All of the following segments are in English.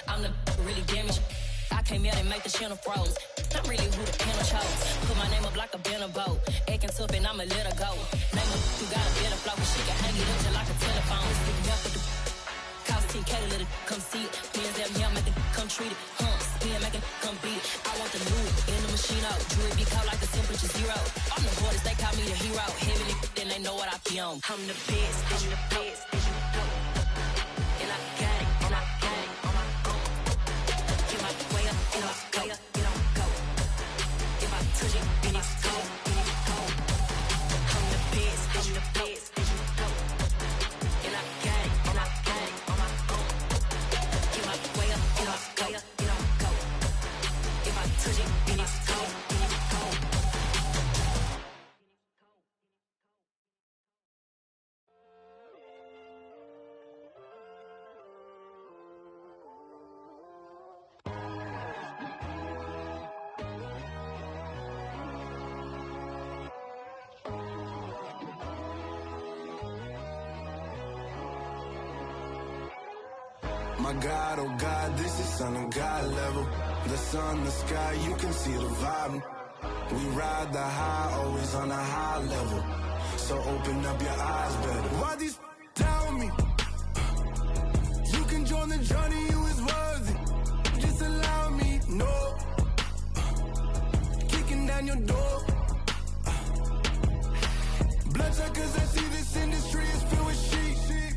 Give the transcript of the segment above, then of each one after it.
I'm the really damaged. I came out and make the channel froze. I'm really who the panel chose. Put my name up like a banner boat. Acting tough and I'ma let her go. Name her, you got a better flow, but she can hang it up just like a telephone. Stick me up with the cost 10K to let it come see it. Hands down here, make it come treat it. Spin, make it come beat it. I want the loot in the machine out. Jewelry be caught like the temperature zero. I'm the hardest, they call me the hero. Heavily, then they know what I be on. I'm the best, I'm the best, and you know. And I got it, and I got it on my own. Get my way up, and I way up, it don't go. If I touch it, then it's cold, then it's cold. I'm the best, and you know. And I got it, and I got it on my own. Get my way up, and I way up, it don't go. If I touch it, then it's cold, then it's cold. My God, oh God, this is Son of God level. The sun, the sky, you can see the vibe. We ride the high, always on a high level. So open up your eyes better. Why these tell me? You can join the journey, you is worthy. Just allow me, no. Kicking down your door. Bloodsuckers, I see this industry is filled with sheep.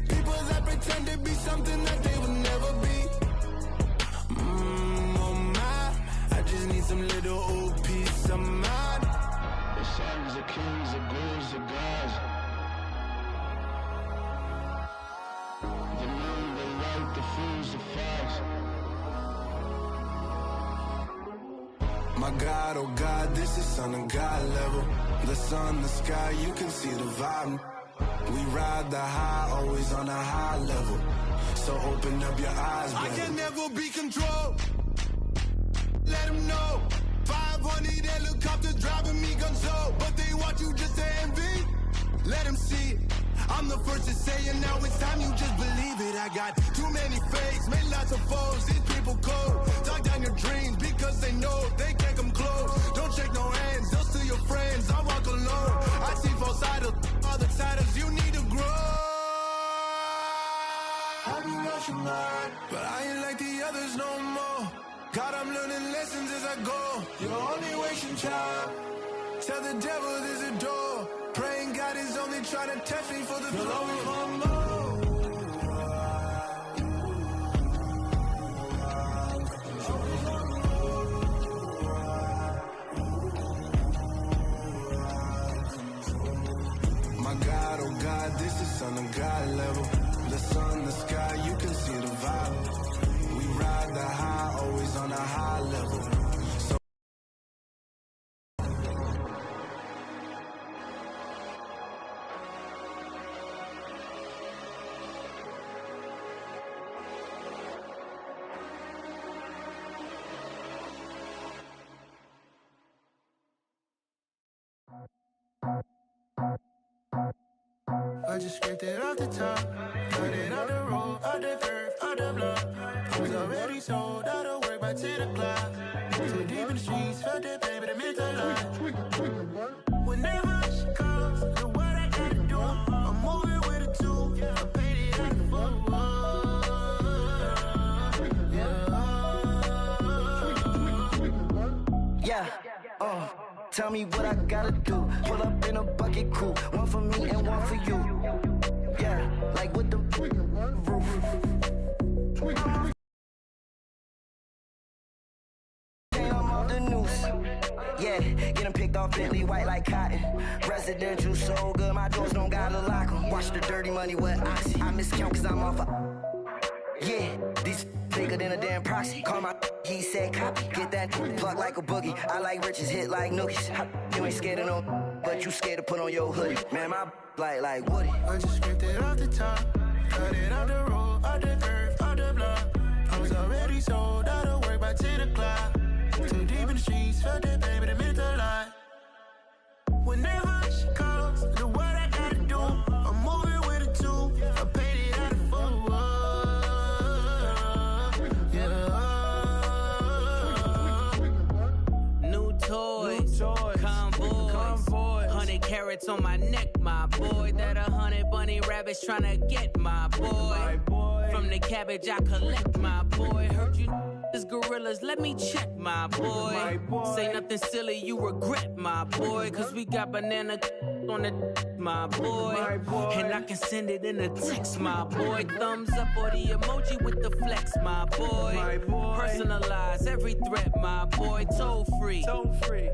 People that pretend to be something that they will never be. Oh my, I just need some little old peace of mind. The sons of kings, the ghouls, the gods. The moon, the light, the fools, the facts. My God, oh God, this is Son of God level. The sun, the sky, you can see the vibe. We ride the high, always on a high level. So open up your eyes, baby. I can never be controlled. Let them know. 500 helicopters driving me gunso. But they want you just to envy. Let them see it. I'm the first to say it, now it's time you just believe it. I got too many fakes, made lots of foes. These people cold. Talk down your dreams because they know they can't come close. Don't shake no hands, they'll steal your friends. I walk alone. I see false idols, other titles. You need to grow. I be rushing mine, but I ain't like the others no more. God, I'm learning lessons as I go. You're only wasting time. Tell the devil there's a door. Praying God is only trying to test me for the throne. You'll always want more. My God, oh God, this is Son of God level. The sun, the sky, you can see the vibe. We ride the high, always on a high level. I just scraped it off the top, cut it off the road, off the curve, off the block. I was already sold, out of work by 10 o'clock. So deep in the streets, felt that pain, but it meant a lot. Whenever she calls, look what I gotta do. I'm moving with a two, I paid it at the full. Yeah, tell me what I gotta do. Pull up in a bucket crew, one for me and one for you. Yeah, like with the roof. I'm off the noose. Yeah, getting picked off Bentley white like cotton. Residential so good, my doors don't gotta lock 'em. Watch the dirty money with Oxy. I miscount cause I'm off a... Yeah, these thicker than a damn proxy. Call my he said copy. Get that pluck like a boogie. I like riches, hit like nookies. You ain't scared of no, but you scared to put on your hoodie. Man, my like Woody. I just ripped it off the top, cut it off the road, off the curve, off the block. I was already sold out of work by 10 o'clock. Too deep in the streets, felt that baby, that meant a lot. Whenever she calls, the what I gotta do, I'm moving with a two. I paid it out of full. Yeah. New toys, convoys, 100 carats on my neck, my boy. That 100 bunny rabbits tryna get my boy. From the cabbage I collect, my boy. Heard you is gorillas, let me check, my boy. Say nothing silly, you regret, my boy. Cause we got banana on the my boy. And I can send it in a text, my boy. Thumbs up or the emoji with the flex, my boy. Personalize every threat, my boy. Toll free,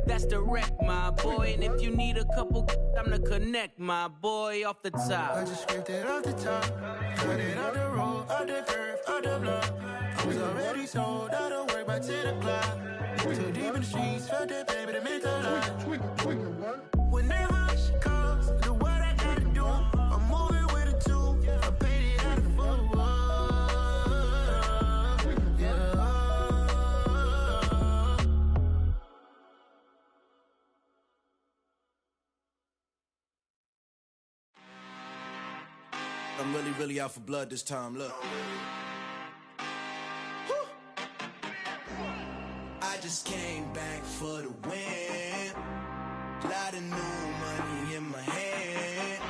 that's direct, my boy. And if you need a couple, I'm the connect, my boy. Off the top, I just ripped it off the top, cut it off the road, off the curve, off the block. I was already sold out of work by 10 o'clock. Too deep in the streets, felt that baby, that meant a lot. Whenever she calls, the what I gotta do, I'm moving with a two. I paid it out of full. Yeah. I'm really out for blood this time, look. I just came back for the win. Lot of new money in my hand.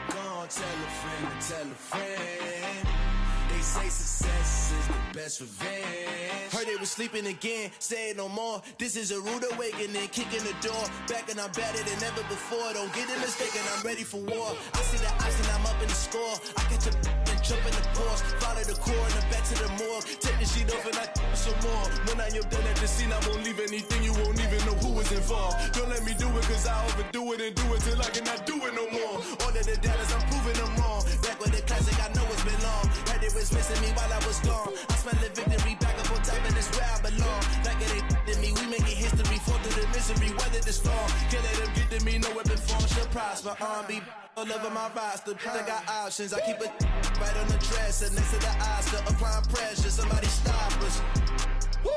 Gonna tell a friend to tell a friend. They say success is the best revenge. Heard they was sleeping again, say it no more. This is a rude awakening, kicking the door. Back and I'm better than ever before. Don't get it mistaken, I'm ready for war. I see the ice and I'm up in the score. I catch a and jump in the Porsche. Follow the core and the back to the morgue. Take the sheet off and I some more. When I am done at the scene, I won't leave anything. You won't even know who was involved. Don't let me do it cause I overdo it and do it till I cannot do it no more. All of the doubters, I'm proving them wrong. Back with the classic, I know it's been long. Heard it was missing me while I was gone. I smell the victory back up on top and it's where I belong. Like it ain't to me, we making history. Fall through the misery, weather the storm. Can't let them get to me, no weapon form should prosper. Be all over my roster, I got options. I keep it right on the dresser next to the Oscar. Applying pressure, somebody stop us. Woo!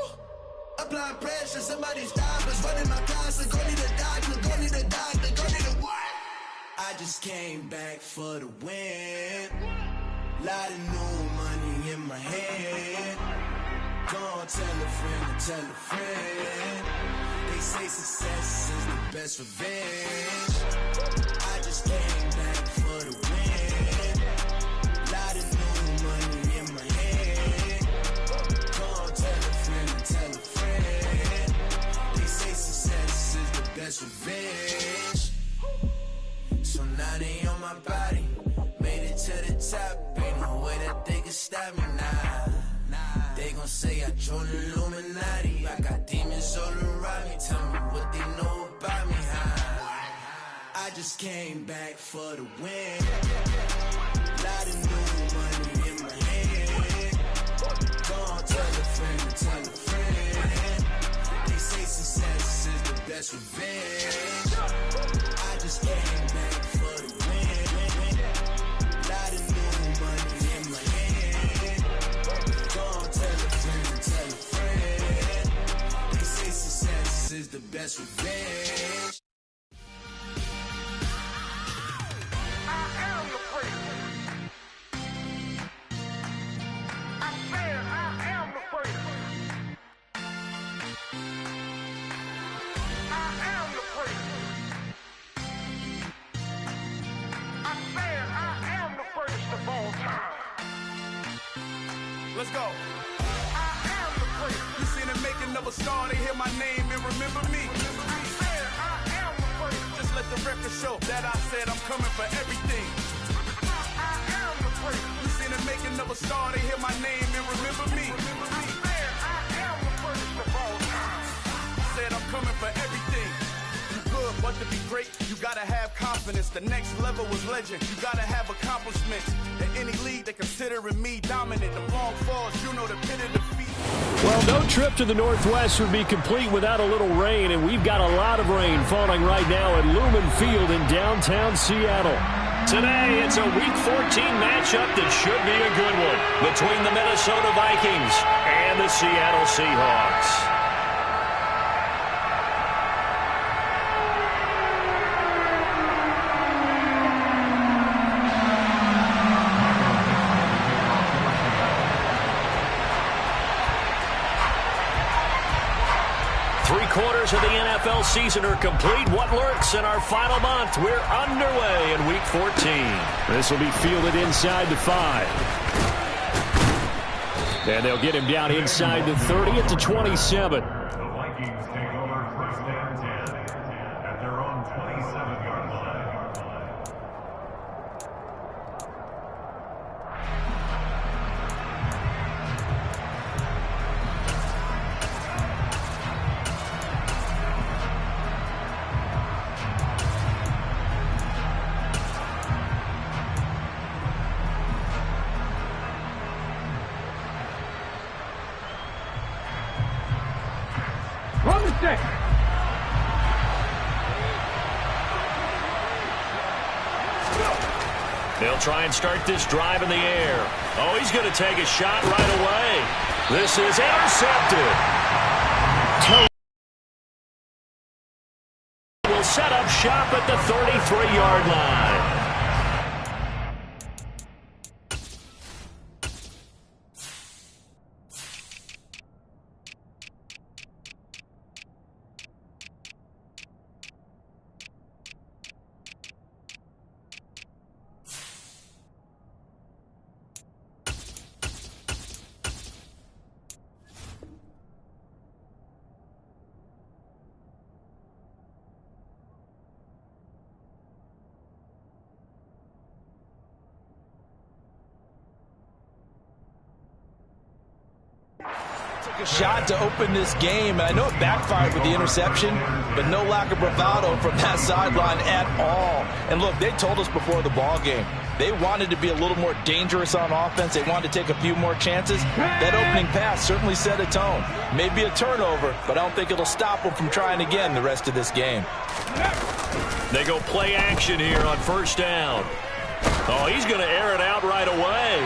Applying pressure, somebody stop us. Running my closet, go need a doctor, go need a doctor, go need a what? I just came back for the win. Lot of new money in my hand. Gonna tell a friend to tell a friend. They say success is the best revenge. I just came back for the win. Lot of new money in my hand. Gonna tell a friend to tell a friend. They say success is the best revenge. So now they on my body. Made it to the top. Ain't no way that they can stop me now. They gon' say I joined the Illuminati. I got demons all around me. Tell me what they know about me, huh? I just came back for the win. Lot of new money in my hand. Gonna tell a friend to tell a friend. They say success is the best revenge. I just came back for the win. Lot of new money in my hand. Gonna tell a friend to tell a friend. They say success is the best revenge. I am the prince. I said I am the prince. I am the prince. I said I am the first of all time. Let's go. I am the prince. You seen the making of a star, they hear my name and remember me. I said I am the prince. Just let the record show that I said I'm coming for everything. I am the prince. You seen the making of a star, they hear my name and remember me. I said I am the first of all time. Said I'm coming for everything. You good, but to be great, you gotta have confidence. confidence. The next level was legend. You gotta have accomplishments. In any league, they considering me dominant. The long falls, you know the pit of defeat. Well, no trip to the Northwest would be complete without a little rain, and we've got a lot of rain falling right now at Lumen Field in downtown Seattle. Today, it's a Week 14 matchup that should be a good one between the Minnesota Vikings and the Seattle Seahawks. Three-quarters of the NFL season are complete. What lurks in our final month? We're underway in Week 14. This will be fielded inside the 5. And they'll get him down inside the 30 at the 27. The Vikings take over first down 10 at their own 27-yard line. They'll try and start this drive in the air. Oh, he's going to take a shot right away. This is intercepted. Will set up shop at the 33-yard line. A shot to open this game, and I know it backfired with the interception, but no lack of bravado from that sideline at all. And look, they told us before the ball game they wanted to be a little more dangerous on offense. They wanted to take a few more chances. That opening pass certainly set a tone. Maybe a turnover, but I don't think it'll stop them from trying again the rest of this game. They go play action here on first down. Oh, he's going to air it out right away.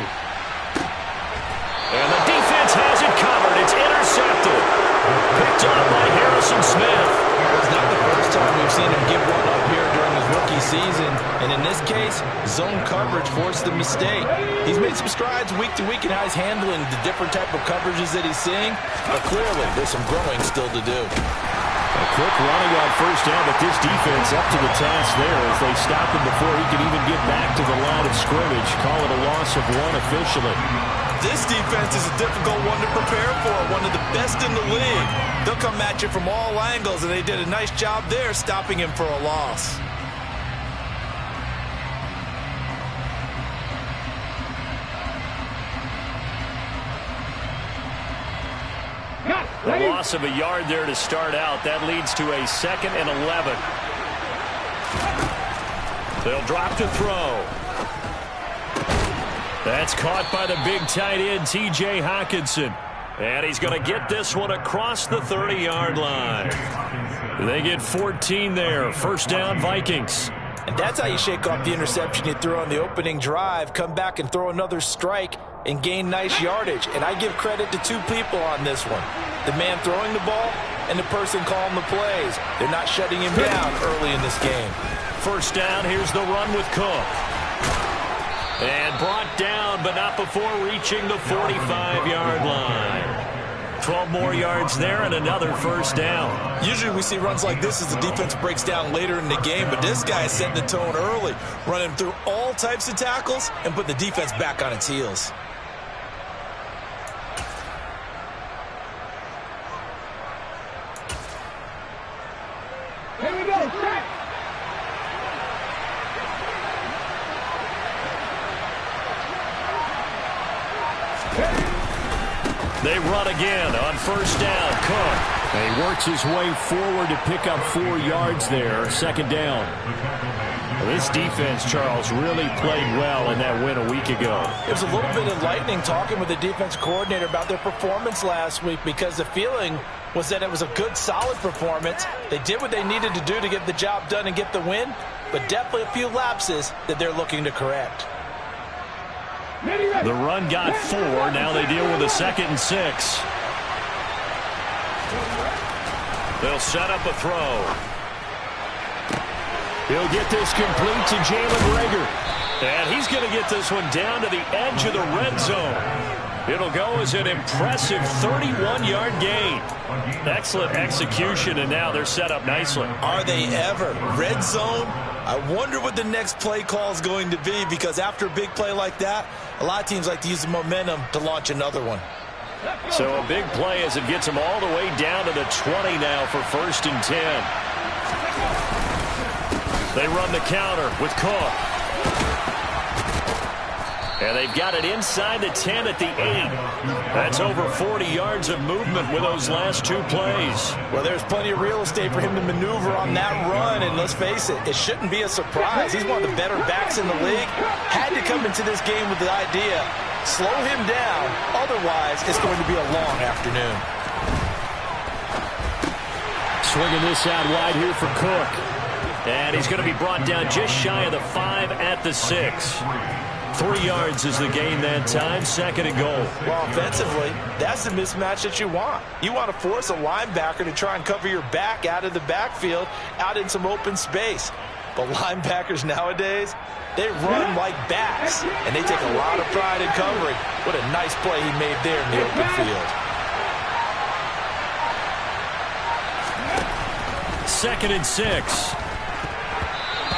And the defense has it covered. It's intercepted. Picked up by Harrison Smith. It's not the first time we've seen him give one up here during his rookie season. And in this case, zone coverage forced the mistake. He's made some strides week to week in how he's handling the different type of coverages that he's seeing. But clearly, there's some growing still to do. A quick running on first down, but this defense up to the task there as they stop him before he can even get back to the line of scrimmage. Call it a loss of 1 officially. This defense is a difficult one to prepare for, one of the best in the league. They'll come at you from all angles, and they did a nice job there stopping him for a loss. A loss of a yard there to start out. That leads to a 2nd and 11. They'll drop to throw. That's caught by the big tight end, T.J. Hockenson. And he's going to get this one across the 30-yard line. They get 14 there. First down, Vikings. And that's how you shake off the interception you threw on the opening drive. Come back and throw another strike and gain nice yardage. And I give credit to two people on this one. The man throwing the ball and the person calling the plays. They're not shutting him down early in this game. First down, here's the run with Cook. And brought down, but not before reaching the 45-yard line. 12 more yards there and another first down. Usually we see runs like this as the defense breaks down later in the game, but this guy is setting the tone early, running through all types of tackles and putting the defense back on its heels. Here we go, set! They run again on first down. Cook. And he works his way forward to pick up 4 yards there. Second down. This defense, Charles, really played well in that win a week ago. It was a little bit enlightening talking with the defense coordinator about their performance last week, because the feeling was that it was a good, solid performance. They did what they needed to do to get the job done and get the win, but definitely a few lapses that they're looking to correct. The run got 4. Now they deal with a 2nd and 6. They'll set up a throw. He'll get this complete to Jalen Reagor. And he's going to get this one down to the edge of the red zone. It'll go as an impressive 31-yard gain. Excellent execution, and now they're set up nicely. Are they ever? Red zone? I wonder what the next play call is going to be, because after a big play like that, a lot of teams like to use the momentum to launch another one. So a big play as it gets them all the way down to the 20 now for 1st and 10. They run the counter with Cook. And they've got it inside the 10 at the 8. That's over 40 yards of movement with those last 2 plays. Well, there's plenty of real estate for him to maneuver on that run, and let's face it, it shouldn't be a surprise. He's one of the better backs in the league. Had to come into this game with the idea, slow him down, otherwise it's going to be a long afternoon. Swinging this out wide here for Cook. And he's going to be brought down just shy of the 5 at the 6. 3 yards is the gain that time, 2nd and goal. Well, offensively, that's the mismatch that you want. You want to force a linebacker to try and cover your back out of the backfield, out in some open space. But linebackers nowadays, they run like backs, and they take a lot of pride in covering. What a nice play he made there in the open field. 2nd and 6.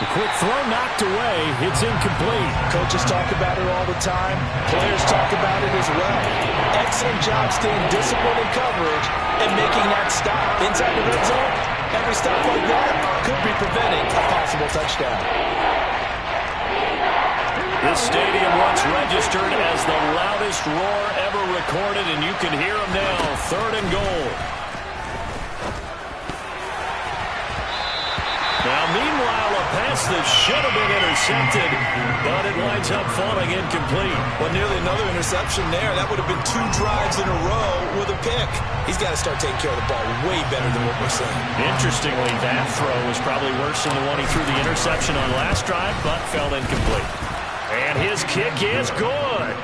The quick throw knocked away. It's incomplete. Coaches talk about it all the time. Players talk about it as well. Excellent job staying disciplined in coverage and making that stop. Inside the red zone, every stop like that could be preventing a possible touchdown. This stadium once registered as the loudest roar ever recorded, and you can hear them now. 3rd and goal. Now, meanwhile, a pass that should have been intercepted, but it winds up falling incomplete. Well, nearly another interception there. That would have been 2 drives in a row with a pick. He's got to start taking care of the ball way better than what we're seeing. Interestingly, that throw was probably worse than the one he threw the interception on last drive, but fell incomplete. And his kick is good.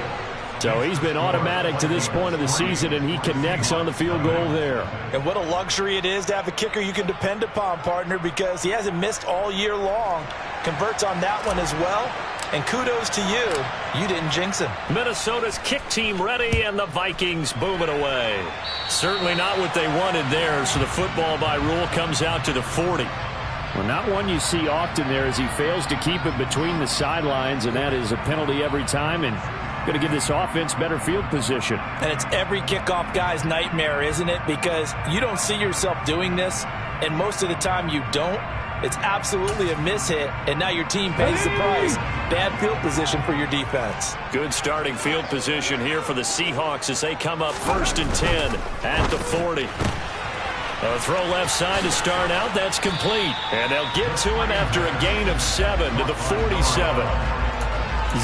So he's been automatic to this point of the season, and he connects on the field goal there. And what a luxury it is to have a kicker you can depend upon, partner, because he hasn't missed all year long. Converts on that one as well. And kudos to you. You didn't jinx him. Minnesota's kick team ready, and the Vikings boom it away. Certainly not what they wanted there, so the football by rule comes out to the 40. Well, not one you see often there as he fails to keep it between the sidelines, and that is a penalty every time, and going to give this offense better field position. And it's every kickoff guy's nightmare, isn't it? Because you don't see yourself doing this, and most of the time you don't. It's absolutely a mishit, and now your team pays the price. Bad field position for your defense. Good starting field position here for the Seahawks as they come up 1st and 10 at the 40. A throw left side to start out. That's complete. And they'll get to him after a gain of 7 to the 47.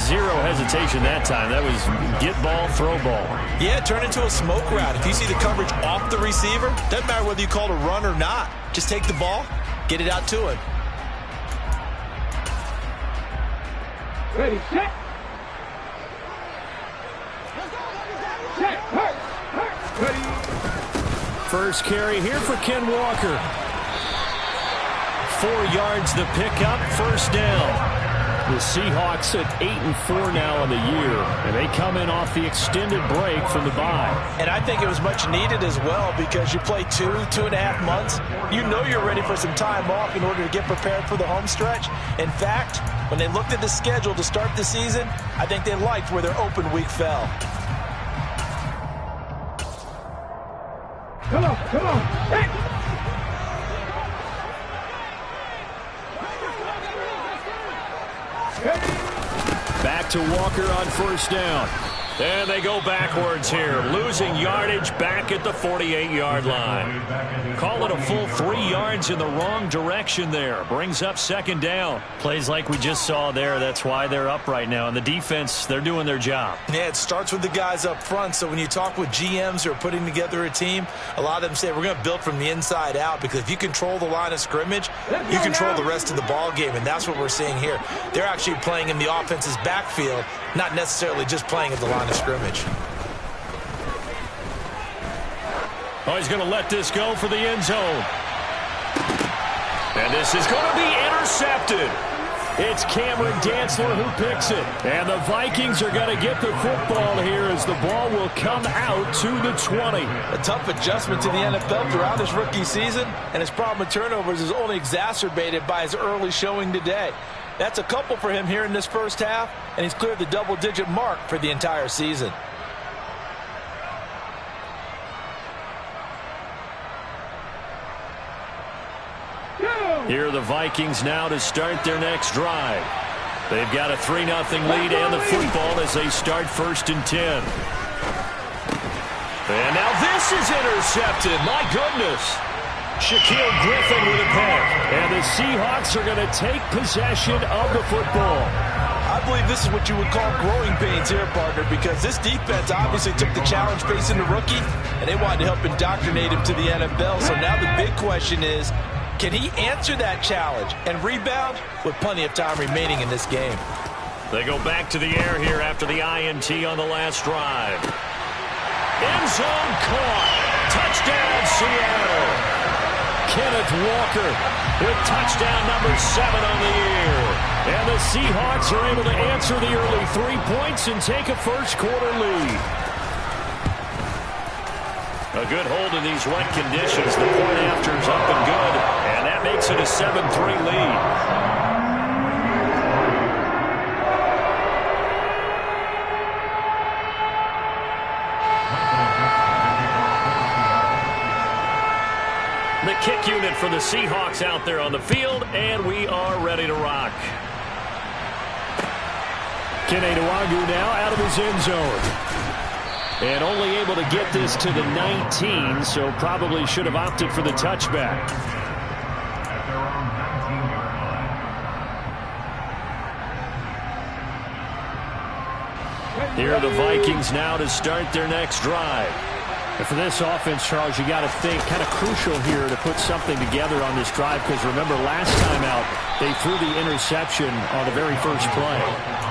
Zero hesitation that time. That was get ball, throw ball. Yeah, turn into a smoke route. If you see the coverage off the receiver, doesn't matter whether you call it a run or not. Just take the ball, get it out to him. Ready, set. Set, hurt, ready. First carry here for Ken Walker. 4 yards the pickup, 1st down. The Seahawks at 8-4 now on the year, and they come in off the extended break from the bye. And I think it was much needed as well, because you play 2.5 months. You know you're ready for some time off in order to get prepared for the home stretch. In fact, when they looked at the schedule to start the season, I think they liked where their open week fell. Come on, hey! Back to Walker on 1st down. And they go backwards here, losing yardage back at the 48-yard line. Call it a full 3 yards in the wrong direction there. Brings up second down. Plays like we just saw there. That's why they're up right now. And the defense, they're doing their job. Yeah, it starts with the guys up front. So when you talk with GMs who are putting together a team, a lot of them say we're going to build from the inside out, because if you control the line of scrimmage, you control the rest of the ball game. And that's what we're seeing here. They're actually playing in the offense's backfield, not necessarily just playing at the line of scrimmage. Oh, he's going to let this go for the end zone. And this is going to be intercepted. It's Cameron Dantzler who picks it. And the Vikings are going to get the football here as the ball will come out to the 20. A tough adjustment to the NFL throughout his rookie season, and his problem with turnovers is only exacerbated by his early showing today. That's a couple for him here in this first half, and he's cleared the double-digit mark for the entire season. Here are the Vikings now to start their next drive. They've got a 3-0 lead and the football as they start 1st and 10. And now this is intercepted. My goodness. Shaquille Griffin with a pick. And the Seahawks are going to take possession of the football. I believe this is what you would call growing pains here, partner, because this defense obviously took the challenge facing the rookie, and they wanted to help indoctrinate him to the NFL. So now the big question is, can he answer that challenge and rebound with plenty of time remaining in this game? They go back to the air here after the INT on the last drive. End zone caught. Touchdown, Seattle. Kenneth Walker with touchdown number 7 on the year. And the Seahawks are able to answer the early 3 points and take a first-quarter lead. A good hold in these wet conditions. The point after's up and good, and that makes it a 7-3 lead. The kick unit for the Seahawks out there on the field, and we are ready to rock. Kene Nwangwu now out of his end zone. And only able to get this to the 19, so probably should have opted for the touchback. Here are the Vikings now to start their next drive. And for this offense, Charles, you got to think kind of crucial here to put something together on this drive, because remember last time out they threw the interception on the very first play.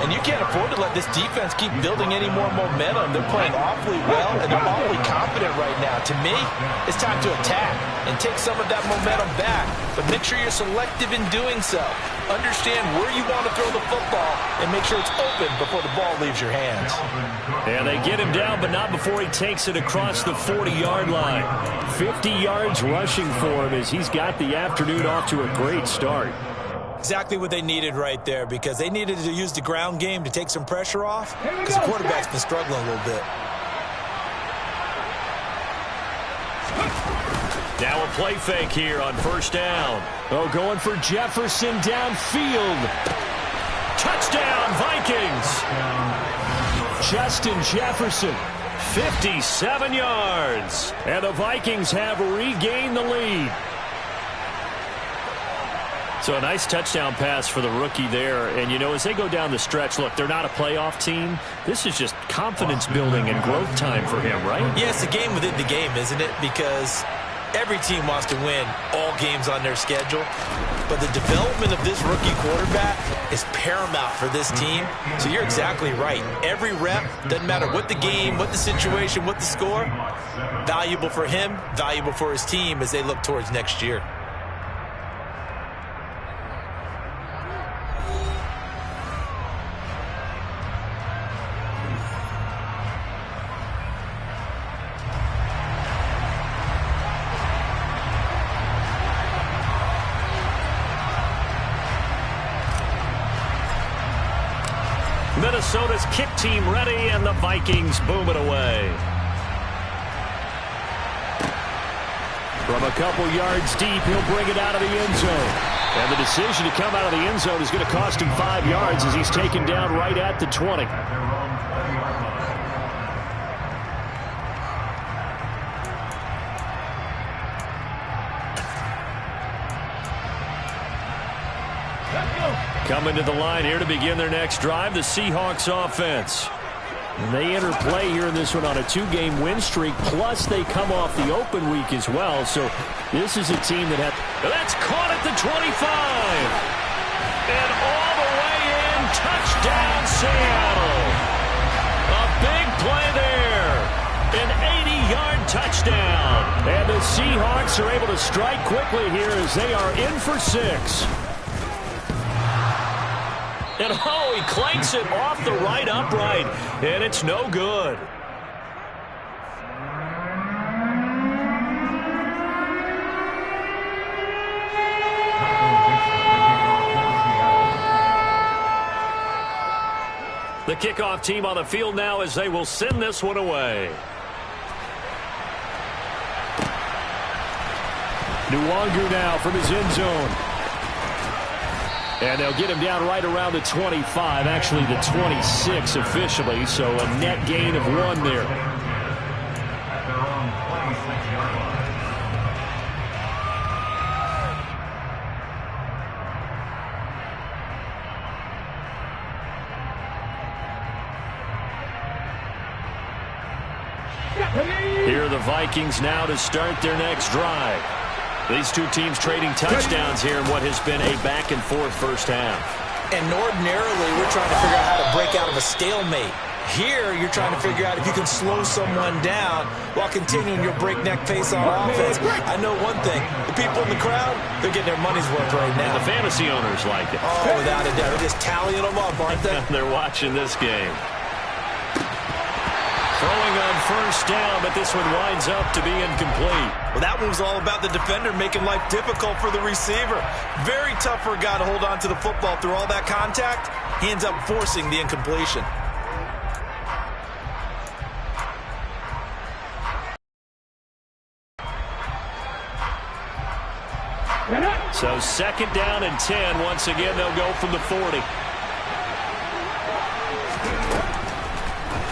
And you can't afford to let this defense keep building any more momentum. They're playing awfully well, and they're awfully confident right now. To me, it's time to attack and take some of that momentum back. But make sure you're selective in doing so. Understand where you want to throw the football and make sure it's open before the ball leaves your hands. And they get him down, but not before he takes it across the 40-yard line. 50 yards rushing for him as he's got the afternoon off to a great start. Exactly what they needed right there, because they needed to use the ground game to take some pressure off, because the quarterback's been struggling a little bit. Now a play fake here on first down. Oh, going for Jefferson downfield. Touchdown, Vikings. Justin Jefferson, 57 yards. And the Vikings have regained the lead. So a nice touchdown pass for the rookie there. And, you know, as they go down the stretch, look, they're not a playoff team. This is just confidence building and growth time for him, right? Yeah, it's a game within the game, isn't it? Because every team wants to win all games on their schedule. But the development of this rookie quarterback is paramount for this team. So you're exactly right. Every rep, doesn't matter what the game, what the situation, what the score, valuable for him, valuable for his team as they look towards next year. Minnesota's kick team ready, and the Vikings boom it away. From a couple yards deep, he'll bring it out of the end zone. And the decision to come out of the end zone is going to cost him 5 yards as he's taken down right at the 20. Coming to the line here to begin their next drive, the Seahawks offense. And they enter play here in this one on a 2-game win streak, plus they come off the open week as well. So this is a team that had... That's caught at the 25. And all the way in, touchdown Seattle. A big play there. An 80-yard touchdown. And the Seahawks are able to strike quickly here as they are in for 6. And oh, he clanks it off the right upright, and it's no good. The kickoff team on the field now as they will send this one away. Nwangu now from his end zone. And they'll get him down right around the 25, actually the 26 officially, so a net gain of 1 there. Here are the Vikings now to start their next drive. These two teams trading touchdowns here in what has been a back-and-forth first half. And ordinarily, we're trying to figure out how to break out of a stalemate. Here, you're trying to figure out if you can slow someone down while continuing your breakneck pace on offense. I know one thing. The people in the crowd, they're getting their money's worth right now. And the fantasy owners like it. Oh, without a doubt. They're just tallying them up, aren't they? They're watching this game. Throwing on first down, but this one winds up to be incomplete. Well, that one was all about the defender making life difficult for the receiver. Very tough for a guy to hold on to the football through all that contact. He ends up forcing the incompletion. So 2nd down and 10. Once again, they'll go from the 40.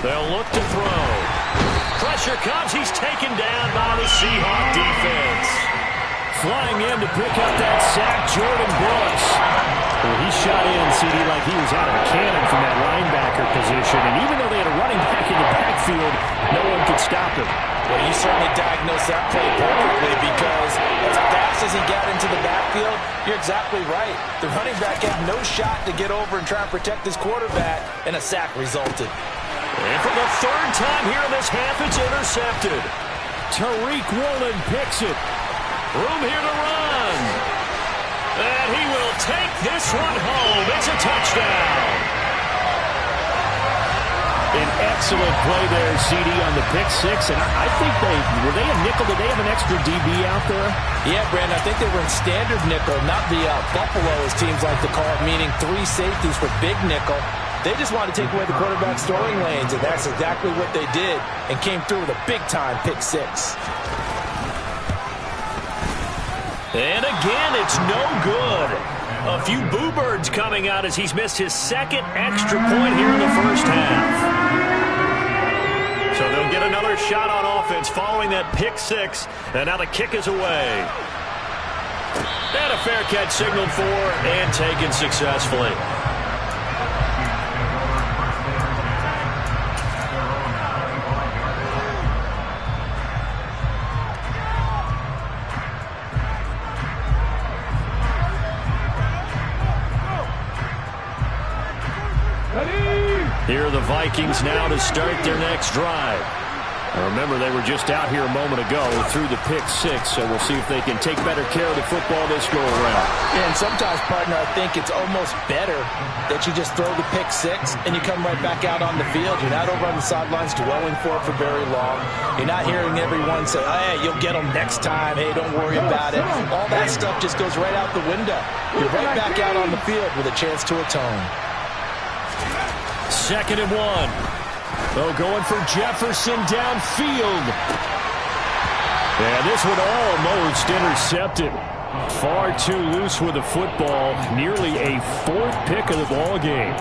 They'll look to throw. Pressure comes. He's taken down by the Seahawk defense. Flying in to pick up that sack, Jordan Brooks. Well, he shot in, CD, like he was out of a cannon from that linebacker position. And even though they had a running back in the backfield, no one could stop him. Well, you certainly diagnosed that play perfectly because as fast as he got into the backfield, you're exactly right. The running back had no shot to get over and try and protect his quarterback, and a sack resulted. And for the 3rd time here in this half, it's intercepted. Tariq Woolen picks it. Room here to run. And he will take this one home. It's a touchdown. An excellent play there, CD, on the pick 6. And I think were they a nickel? Did they have an extra DB out there? Yeah, Brandon, I think they were in standard nickel, not the Buffalo, as teams like to call it, meaning 3 safeties for big nickel. They just wanted to take away the quarterback's throwing lanes, and that's exactly what they did, and came through with a big-time pick 6. And again, it's no good. A few boo birds coming out as he's missed his 2nd extra point here in the first half. So they'll get another shot on offense following that pick 6, and now the kick is away. And a fair catch signaled for and taken successfully. Here are the Vikings now to start their next drive. Now remember, they were just out here a moment ago through the pick 6, so we'll see if they can take better care of the football this go-around. Yeah, and sometimes, partner, I think it's almost better that you just throw the pick 6 and you come right back out on the field. You're not over on the sidelines dwelling for it for very long. You're not hearing everyone say, oh, hey, you'll get them next time. Hey, don't worry about it. All that stuff just goes right out the window. You're right back out on the field with a chance to atone. 2nd and 1. Oh, going for Jefferson downfield. And this one almost intercepted. Far too loose with the football. Nearly a 4th pick of the ball game.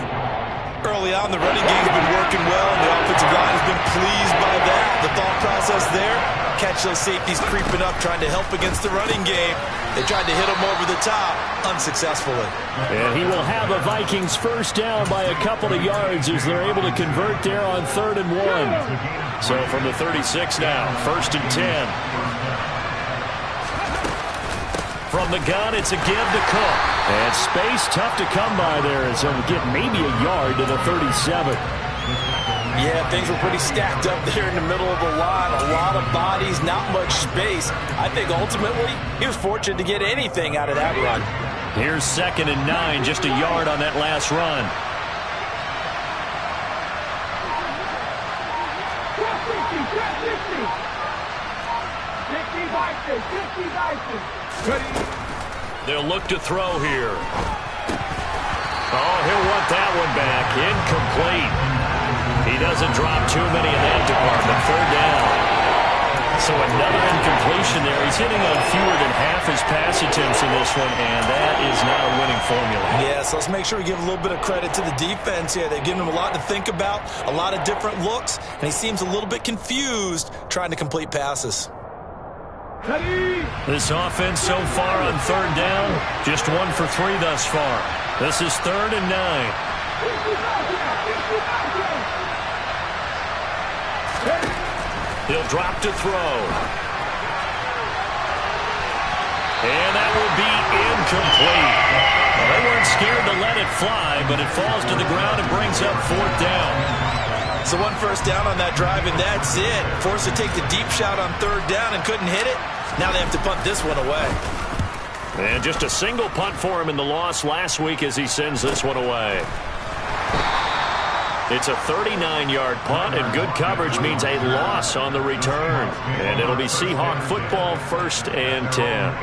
Early on, the running game's been working well, and the offensive line has been pleased by that. The thought process there, catch those safeties creeping up, trying to help against the running game. They tried to hit him over the top, unsuccessfully. And he will have a Vikings first down by a couple of yards as they're able to convert there on 3rd and 1. So from the 36 now, 1st and 10. From the gun, it's a give to Cook. And space tough to come by there as he'll get maybe a yard to the 37. Yeah, things were pretty stacked up there in the middle of the line. A lot of bodies, not much space. I think ultimately he was fortunate to get anything out of that run. Here's 2nd and 9, just a yard on that last run. They'll look to throw here. Oh, he'll want that one back. Incomplete. He doesn't drop too many in that department. 3rd down. So another incompletion there. He's hitting on fewer than half his pass attempts in this one, and that is not a winning formula. Yeah, so let's make sure we give a little bit of credit to the defense here. They've given him a lot to think about, a lot of different looks, and he seems a little bit confused trying to complete passes. This offense so far on 3rd down, just 1 for 3 thus far. This is 3rd and 9. He'll drop to throw. And that will be incomplete. Well, they weren't scared to let it fly, but it falls to the ground and brings up 4th down. So 1 first down on that drive, and that's it. Forced to take the deep shot on 3rd down and couldn't hit it. Now they have to punt this one away. And just a single punt for him in the loss last week as he sends this one away. It's a 39-yard punt, and good coverage means a loss on the return. And it'll be Seahawk football, 1st and 10.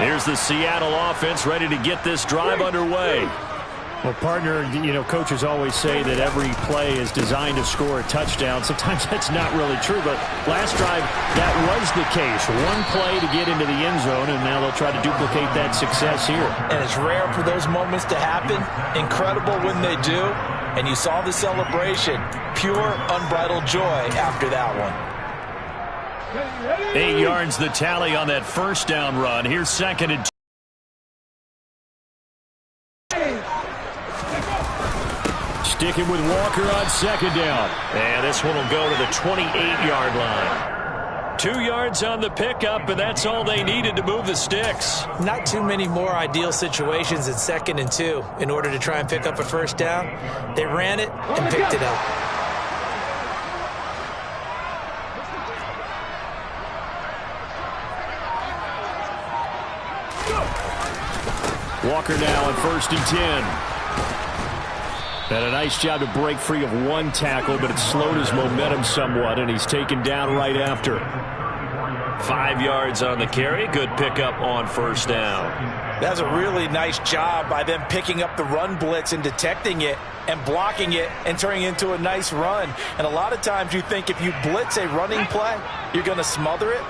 Here's the Seattle offense ready to get this drive underway. Well, partner, coaches always say that every play is designed to score a touchdown. Sometimes that's not really true, but last drive, that was the case. 1 play to get into the end zone, and now they'll try to duplicate that success here. And it's rare for those moments to happen. Incredible when they do. And you saw the celebration. Pure, unbridled joy after that one. 8 yards the tally on that first down run. Here's 2nd and 2. Sticking with Walker on 2nd down. And this one will go to the 28-yard line. 2 yards on the pickup, and that's all they needed to move the sticks. Not too many more ideal situations in 2nd and 2 in order to try and pick up a first down. They ran it and picked it up. Walker now on 1st and 10. And a nice job to break free of 1 tackle, but it slowed his momentum somewhat, and he's taken down right after. 5 yards on the carry. Good pickup on 1st down. That's a really nice job by them picking up the run blitz and detecting it and blocking it and turning it into a nice run. And a lot of times you think if you blitz a running play, you're going to smother it.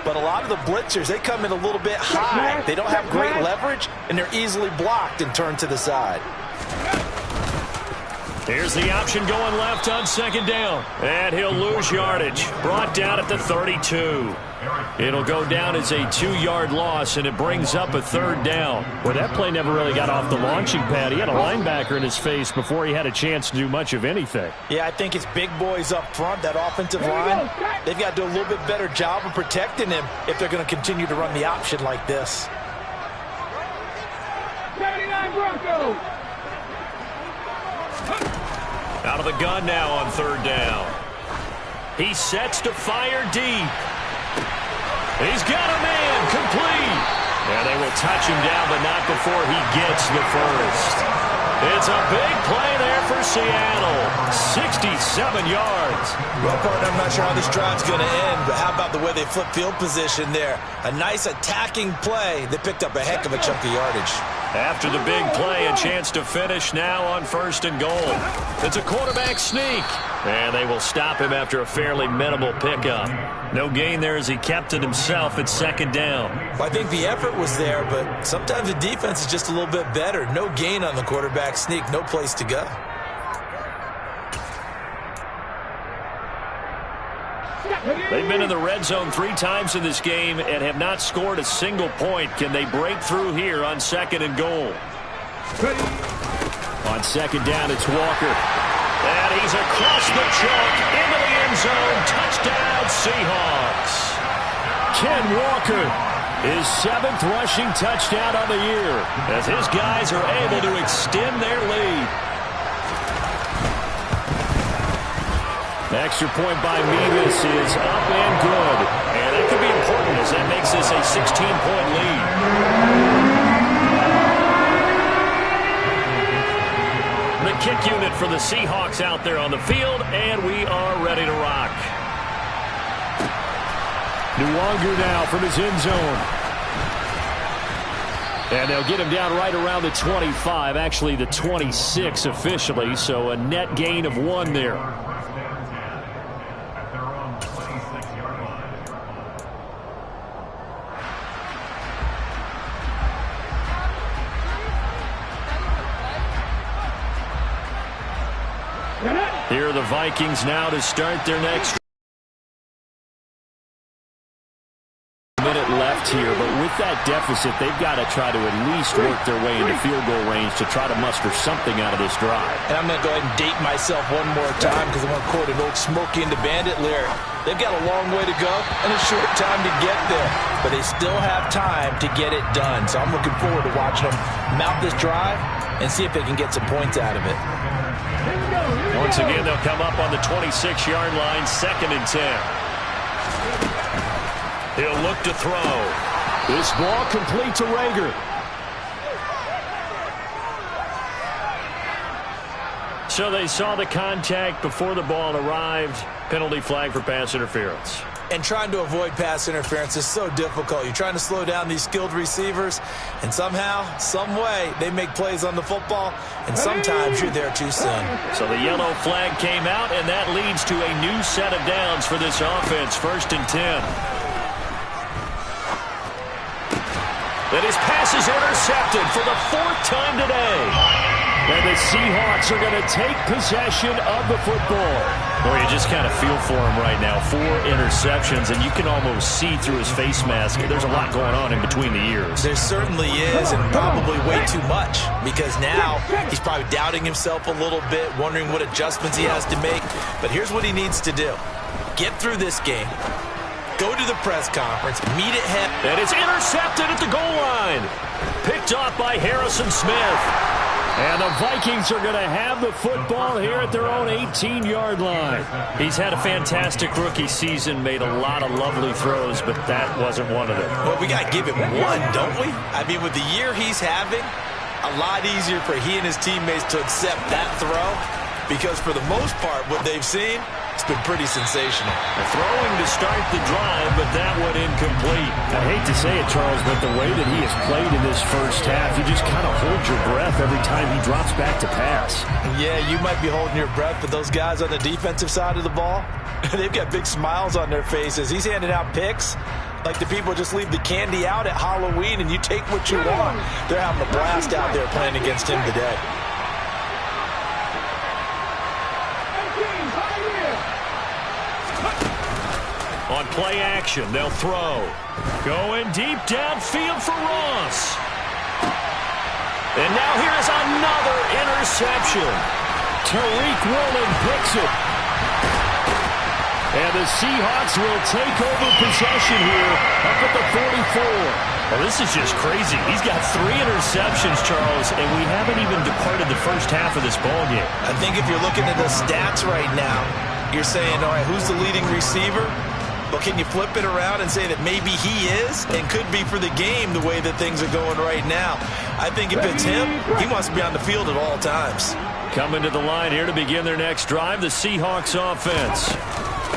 But a lot of the blitzers, they come in a little bit high. They don't have great leverage, and they're easily blocked and turned to the side. Here's the option going left on 2nd down. And he'll lose yardage. Brought down at the 32. It'll go down as a 2-yard loss, and it brings up a 3rd down. Well, that play never really got off the launching pad. He had a linebacker in his face before he had a chance to do much of anything. Yeah, I think it's big boys up front, that offensive line. They've got to do a little bit better job of protecting him if they're going to continue to run the option like this. 79 Broncos. Out of the gun now on 3rd down. He sets to fire deep. He's got a man complete. Yeah, they will touch him down, but not before he gets the first. It's a big play there for Seattle. 67 yards. Well, partner, I'm not sure how this drive's going to end, but how about the way they flip field position there? A nice attacking play. They picked up a heck of a chunk of yardage. After the big play, a chance to finish now on 1st and goal. It's a quarterback sneak. And they will stop him after a fairly minimal pickup. No gain there as he kept it himself at 2nd down. Well, I think the effort was there, but sometimes the defense is just a little bit better. No gain on the quarterback sneak, no place to go. They've been in the red zone 3 times in this game and have not scored a single point. Can they break through here on 2nd and goal? On 2nd down, it's Walker. And he's across the chalk into the end zone. Touchdown, Seahawks. Ken Walker, his 7th rushing touchdown of the year, as his guys are able to extend their lead. Extra point by Mevis is up and good. And that could be important as that makes this a 16-point lead. The kick unit for the Seahawks out there on the field, and we are ready to rock. Nwangwu now from his end zone. And they'll get him down right around the 25, actually the 26 officially, so a net gain of 1 there. Here are the Vikings now to start their next minute left here, but with that deficit, they've got to try to at least work their way into field goal range to try to muster something out of this drive. And I'm going to go ahead and date myself one more time because I'm going to quote an old Smokey and the Bandit lyric. They've got a long way to go and a short time to get there, but they still have time to get it done. So I'm looking forward to watching them mount this drive and see if they can get some points out of it. Once again, they'll come up on the 26-yard line, 2nd and 10. He'll look to throw. This ball complete to Rager. So they saw the contact before the ball arrived. Penalty flag for pass interference. And trying to avoid pass interference is so difficult. You're trying to slow down these skilled receivers, and somehow, some way, they make plays on the football, and sometimes you're there too soon. So the yellow flag came out, and that leads to a new set of downs for this offense. 1st and 10. And his pass is intercepted for the 4th time today. And the Seahawks are going to take possession of the football. Boy, you just kind of feel for him right now. 4 interceptions, and you can almost see through his face mask. There's a lot going on in between the ears. There certainly is, and probably way too much, because now he's probably doubting himself a little bit, wondering what adjustments he has to make. But here's what he needs to do. Get through this game. Go to the press conference, meet at head. And it's intercepted at the goal line. Picked off by Harrison Smith. And the Vikings are going to have the football here at their own 18-yard line. He's had a fantastic rookie season, made a lot of lovely throws, but that wasn't one of them. Well, we got to give him one, don't we? I mean, with the year he's having, a lot easier for he and his teammates to accept that throw, because for the most part, what they've seen, it's been pretty sensational. Throwing to start the drive, but that one incomplete. I hate to say it, Charles, but the way that he has played in this first half, you just kind of hold your breath every time he drops back to pass. Yeah, you might be holding your breath, but those guys on the defensive side of the ball, they've got big smiles on their faces. He's handing out picks like the people just leave the candy out at Halloween and you take what you want. They're having a blast out there playing against him today. On play action, they'll throw. Going deep downfield for Ross. And now here is another interception. Tariq Woolen picks it. And the Seahawks will take over possession here up at the 44. Well, this is just crazy. He's got 3 interceptions, Charles, and we haven't even departed the first half of this ballgame. I think if you're looking at the stats right now, you're saying, all right, who's the leading receiver? But can you flip it around and say that maybe he is and could be for the game the way that things are going right now? I think if it's him, he wants to be on the field at all times. Coming to the line here to begin their next drive, the Seahawks offense.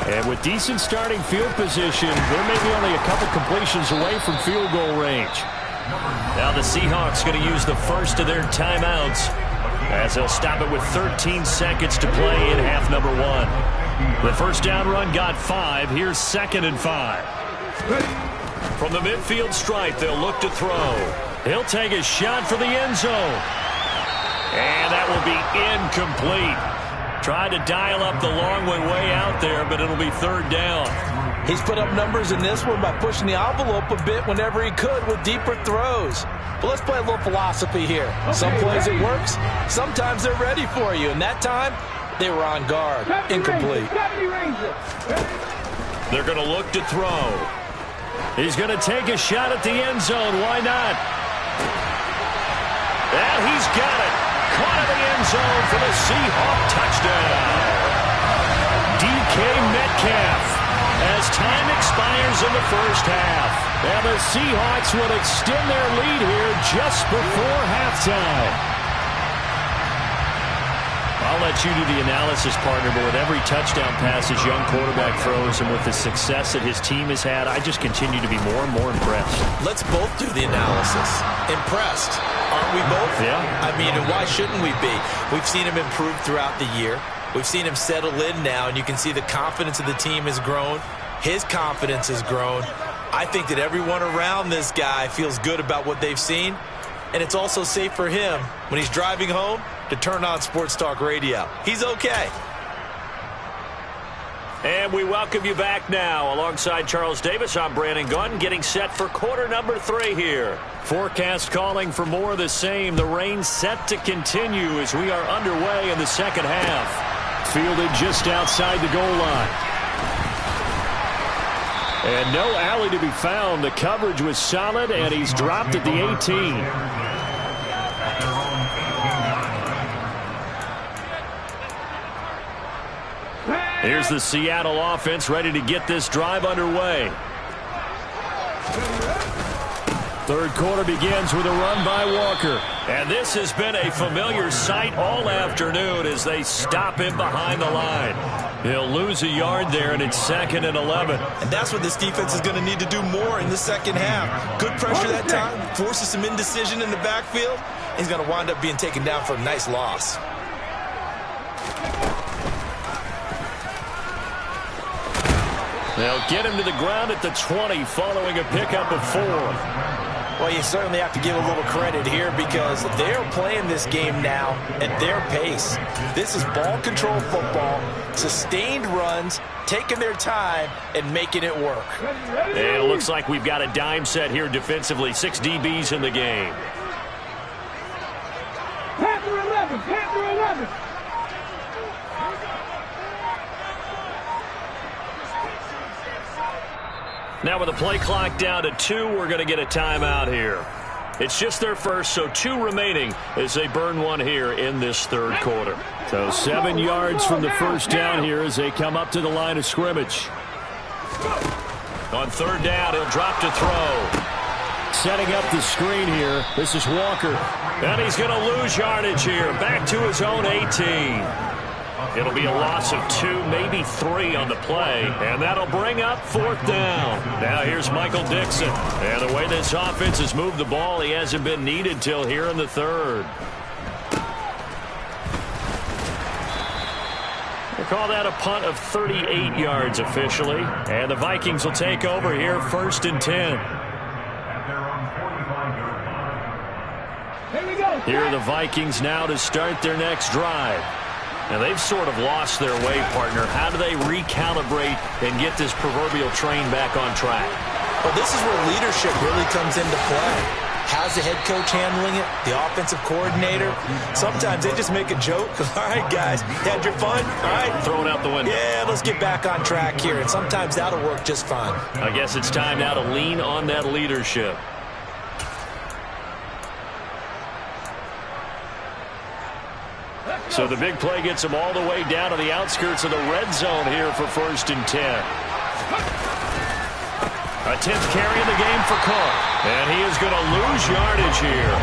And with decent starting field position, they're maybe only a couple completions away from field goal range. Now the Seahawks going to use the first of their timeouts as they'll stop it with 13 seconds to play in half number 1. The first down run got 5. Here's 2nd and 5. From the midfield stripe, they'll look to throw. He'll take a shot for the end zone. And that will be incomplete. Tried to dial up the long way out there, but it'll be third down. He's put up numbers in this one by pushing the envelope a bit whenever he could with deeper throws. But let's play a little philosophy here. Some plays it works. Sometimes they're ready for you. And that time, they were on guard. Incomplete. They're going to look to throw. He's going to take a shot at the end zone. Why not? And he's got it. Caught in the end zone for the Seahawk touchdown. DK Metcalf as time expires in the first half. And the Seahawks will extend their lead here just before halftime. I'll let you do the analysis, partner, but with every touchdown pass his young quarterback throws and with the success that his team has had, I just continue to be more and more impressed. Let's both do the analysis. Impressed. Aren't we both? Yeah. I mean, and why shouldn't we be? We've seen him improve throughout the year. We've seen him settle in now, and you can see the confidence of the team has grown. His confidence has grown. I think that everyone around this guy feels good about what they've seen, and it's also safe for him when he's driving home to turn on Sports Talk Radio. He's okay. And we welcome you back now. Alongside Charles Davis, I'm Brandon Gaudin, getting set for quarter number 3 here. Forecast calling for more of the same. The rain set to continue as we are underway in the second half. Fielded just outside the goal line. And no alley to be found. The coverage was solid, and he's dropped at the 18. Here's the Seattle offense ready to get this drive underway. Third quarter begins with a run by Walker. And this has been a familiar sight all afternoon as they stop him behind the line. He'll lose a yard there, and it's 2nd and 11. And that's what this defense is going to need to do more in the second half. Good pressure that time, forces some indecision in the backfield. He's going to wind up being taken down for a nice loss. They'll get him to the ground at the 20 following a pickup of 4. Well, you certainly have to give a little credit here because they're playing this game now at their pace. This is ball control football, sustained runs, taking their time, and making it work. And it looks like we've got a dime set here defensively. 6 DBs in the game. Panther 11, Panther 11. Now with the play clock down to 2, we're going to get a timeout here. It's just their first, so 2 remaining as they burn one here in this third quarter. So 7 yards from the first down here as they come up to the line of scrimmage. On third down, he'll drop to throw. Setting up the screen here. This is Walker. And he's going to lose yardage here. Back to his own 18. It'll be a loss of 2, maybe 3 on the play, and that'll bring up 4th down. Now here's Michael Dixon. And the way this offense has moved the ball, he hasn't been needed till here in the third. We'll call that a punt of 38 yards officially. And the Vikings will take over here 1st and 10. Here are the Vikings now to start their next drive. Now, they've sort of lost their way, partner. How do they recalibrate and get this proverbial train back on track? Well, this is where leadership really comes into play. How's the head coach handling it? The offensive coordinator? Sometimes they just make a joke. All right, guys, had your fun? All right. Throw it out the window. Yeah, let's get back on track here. And sometimes that'll work just fine. I guess it's time now to lean on that leadership. So the big play gets him all the way down to the outskirts of the red zone here for 1st and 10. A 10th carry in the game for Carr. And he is going to lose yardage here.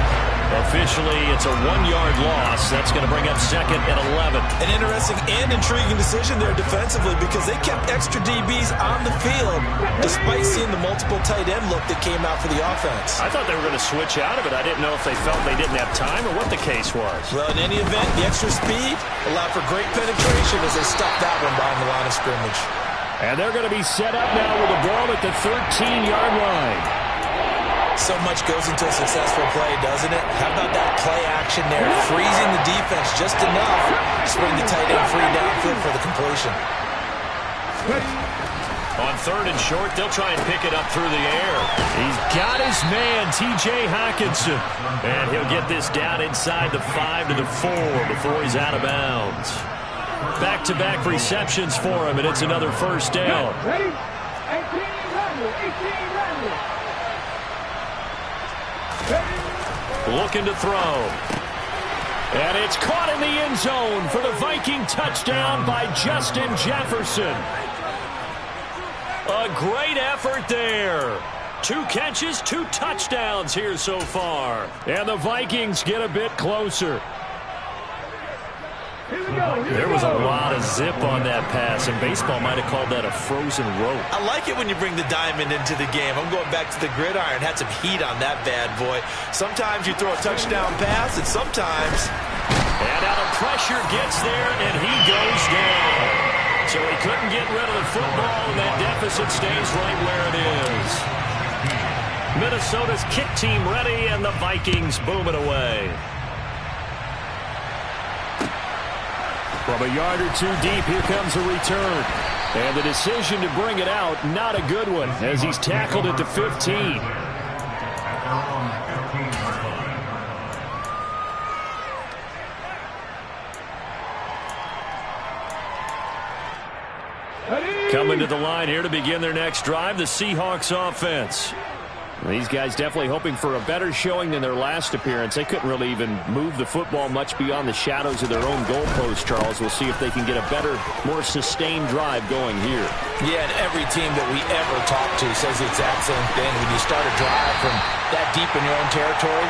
Officially, it's a 1-yard loss. That's going to bring up 2nd and 11. An interesting and intriguing decision there defensively because they kept extra DBs on the field despite seeing the multiple tight end look that came out for the offense. I thought they were going to switch out of it. I didn't know if they felt they didn't have time or what the case was. Well, in any event, the extra speed allowed for great penetration as they stuffed that one behind the line of scrimmage. And they're going to be set up now with the ball at the 13-yard line. So much goes into a successful play, doesn't it? How about that play action there? Freezing the defense just enough to spring the tight end free downfield for the completion. On 3rd and short, they'll try and pick it up through the air. He's got his man, T.J. Hockenson. And he'll get this down inside the 5 to the 4 before he's out of bounds. Back-to-back receptions for him, and it's another first down. Ready? 18 Randall. Looking to throw. And it's caught in the end zone for the Viking touchdown by Justin Jefferson. A great effort there. 2 catches, 2 touchdowns here so far. And the Vikings get a bit closer. There was a lot of zip on that pass, and baseball might have called that a frozen rope. I like it when you bring the diamond into the game. I'm going back to the gridiron. Had some heat on that bad boy. Sometimes you throw a touchdown pass, and sometimes... And now the pressure gets there, and he goes down. So he couldn't get rid of the football, and that deficit stays right where it is. Minnesota's kick team ready, and the Vikings boom it away. From a yard or 2 deep, here comes a return. And the decision to bring it out, not a good one, as he's tackled at the 15. Coming to the line here to begin their next drive, the Seahawks offense. These guys definitely hoping for a better showing than their last appearance. They couldn't really even move the football much beyond the shadows of their own goalpost, Charles. We'll see if they can get a better, more sustained drive going here. Yeah, and every team that we ever talk to says the exact same thing. When you start a drive from that deep in your own territory,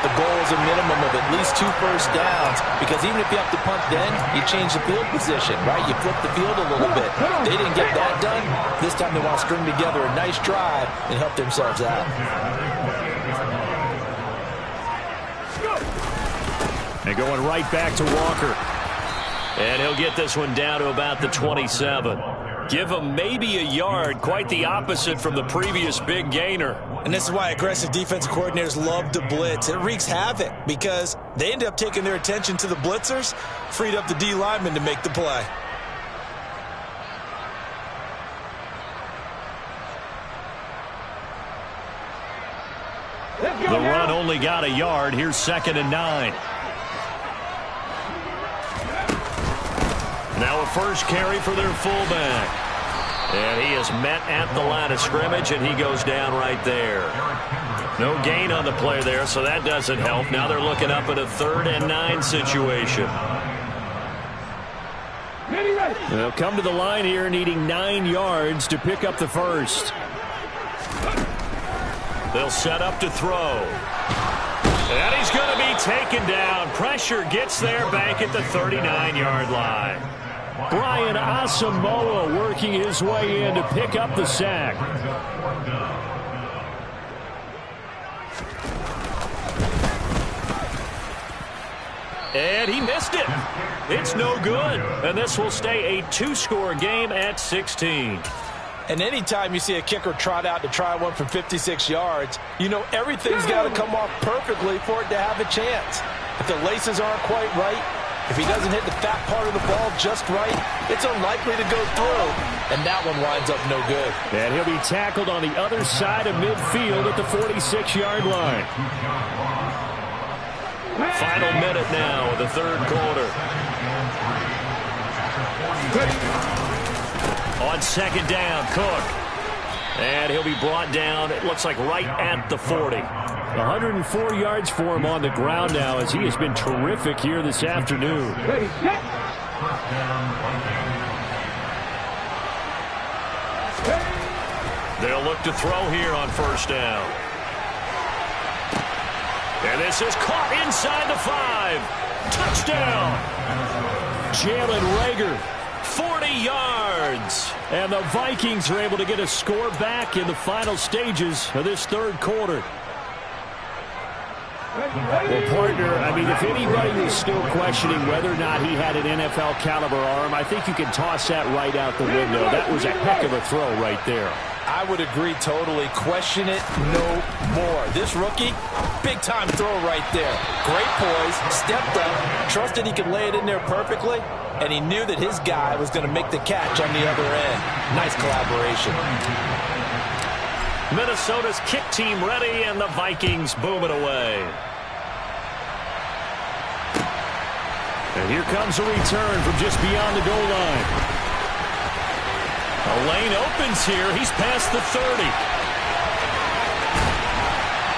the goal is a minimum of at least 2 first downs, because even if you have to punt then, you change the field position, right? You flip the field a little bit. They didn't get that done. This time they want to string together a nice drive and help themselves out. And going right back to Walker. And he'll get this one down to about the 27. Give him maybe a yard, quite the opposite from the previous big gainer. And this is why aggressive defensive coordinators love to blitz. It wreaks havoc because they end up taking their attention to the blitzers, freed up the D lineman to make the play. The run only got a yard. Here's 2nd and 9. Now a first carry for their fullback. And he is met at the line of scrimmage, and he goes down right there. No gain on the play there, so that doesn't help. Now they're looking up at a 3rd and 9 situation. They'll come to the line here needing 9 yards to pick up the first. They'll set up to throw. And he's going to be taken down. Pressure gets there back at the 39-yard line. Brian Asamoah working his way in to pick up the sack. And he missed it. It's no good. And this will stay a 2-score game at 16. And anytime you see a kicker trot out to try one from 56 yards, you know everything's got to come off perfectly for it to have a chance. If the laces aren't quite right, if he doesn't hit the fat part of the ball just right, it's unlikely to go through. And that one winds up no good. And he'll be tackled on the other side of midfield at the 46-yard line. Final minute now of the 3rd quarter. On 2nd down, Cook. And he'll be brought down, it looks like right at the 40. 104 yards for him on the ground now, as he has been terrific here this afternoon. They'll look to throw here on 1st down. And this is caught inside the 5. Touchdown! Jalen Reagor, 40 yards. And the Vikings are able to get a score back in the final stages of this 3rd quarter. Well, partner, I mean, if anybody was still questioning whether or not he had an NFL-caliber arm, I think you can toss that right out the window. That was a heck of a throw right there. I would agree totally. Question it no more. This rookie, big-time throw right there. Great poise, stepped up, trusted he could lay it in there perfectly, and he knew that his guy was going to make the catch on the other end. Nice collaboration. Minnesota's kick team ready, and the Vikings boom it away. And here comes a return from just beyond the goal line. A lane opens here. He's past the 30.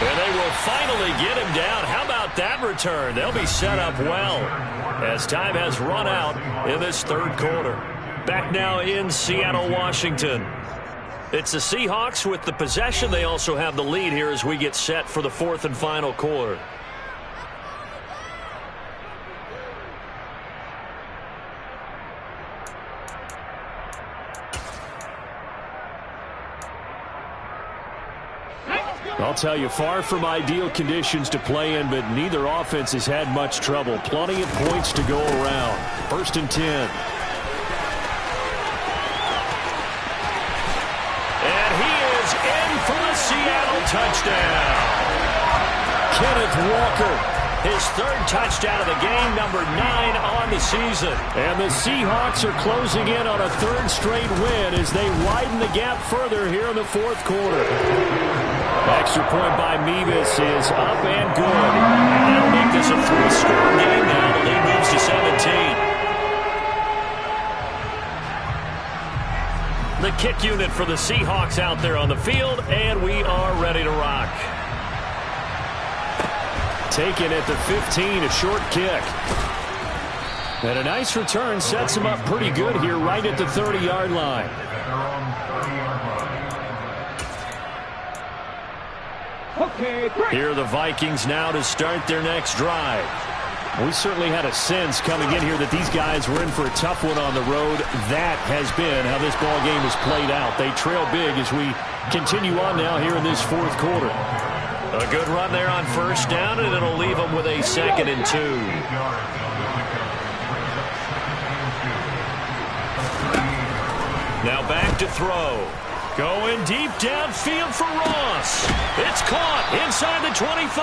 And they will finally get him down. How about that return? They'll be set up well as time has run out in this third quarter. Back now in Seattle, Washington. It's the Seahawks with the possession. They also have the lead here as we get set for the fourth and final quarter. I'll tell you, far from ideal conditions to play in, but neither offense has had much trouble. Plenty of points to go around. First and 10. And he is in for the Seattle touchdown. Kenneth Walker, his third touchdown of the game, number 9 on the season. And the Seahawks are closing in on a third straight win as they widen the gap further here in the fourth quarter. Extra point by Mevis is up and good. And that'll make this a 3-score game now. The lead moves to 17. The kick unit for the Seahawks out there on the field, and we are ready to rock. Taken at the 15, a short kick. And a nice return sets him up pretty good here right at the 30-yard line. Here are the Vikings now to start their next drive. We certainly had a sense coming in here that these guys were in for a tough one on the road. That has been how this ball game has played out. They trail big as we continue on now here in this fourth quarter. A good run there on first down, and it'll leave them with a 2nd and 2. Now back to throw. Going deep downfield for Ross. It's caught inside the 25.